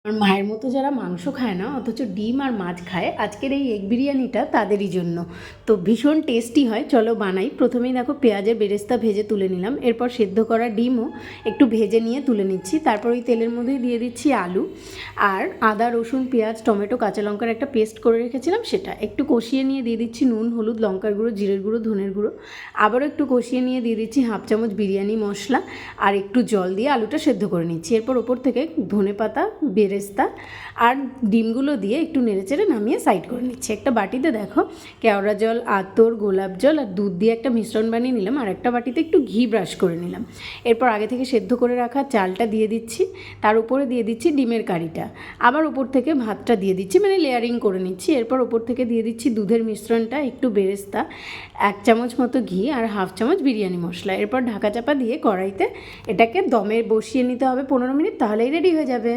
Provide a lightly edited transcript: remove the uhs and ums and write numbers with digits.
আর মায়ের মতো যারা মাংস খায় না অথচ ডিম আর মাছ খায়, আজকের এই এগ বিরিয়ানিটা তাদেরই জন্য। তো ভীষণ টেস্টি হয়, চলো বানাই। প্রথমেই দেখো পেঁয়াজের বেরেস্তা ভেজে তুলে নিলাম, এরপর সেদ্ধ করা ডিমও একটু ভেজে নিয়ে তুলে নিচ্ছি। তারপর ওই তেলের মধ্যেই দিয়ে দিচ্ছি আলু আর আদা রসুন পেঁয়াজ টমেটো কাঁচা লঙ্কার একটা পেস্ট করে রেখেছিলাম, সেটা একটু কষিয়ে নিয়ে দিয়ে দিচ্ছি নুন হলুদ লঙ্কার গুঁড়ো জিরের গুঁড়ো ধনের গুঁড়ো। আবারও একটু কষিয়ে নিয়ে দিয়ে দিচ্ছি হাফ চামচ বিরিয়ানি মশলা আর একটু জল দিয়ে আলুটা সেদ্ধ করে নিচ্ছি। এরপর ওপর থেকে ধনেপাতা বেরেস্তা আর ডিমগুলো দিয়ে একটু নেড়েচেড়ে নামিয়ে সাইড করে নিচ্ছি। একটা বাটিতে দেখো কেওড়া জল আতর গোলাপ জল আর দুধ দিয়ে একটা মিশ্রণ বানিয়ে নিলাম, আর একটা বাটিতে একটু ঘি ব্রাশ করে নিলাম। এরপর আগে থেকে সেদ্ধ করে রাখা চালটা দিয়ে দিচ্ছি, তার উপরে দিয়ে দিচ্ছি ডিমের কারিটা, আবার উপর থেকে ভাতটা দিয়ে দিচ্ছি, মানে লেয়ারিং করে নিচ্ছি। এরপর উপর থেকে দিয়ে দিচ্ছি দুধের মিশ্রণটা, একটু বেরেস্তা, 1 চামচ মতো ঘি আর হাফ চামচ বিরিয়ানি মশলা। এরপর ঢাকা চাপা দিয়ে কড়াইতে এটাকে দমে বসিয়ে নিতে হবে 15 মিনিট, তাহলেই রেডি হয়ে যাবে।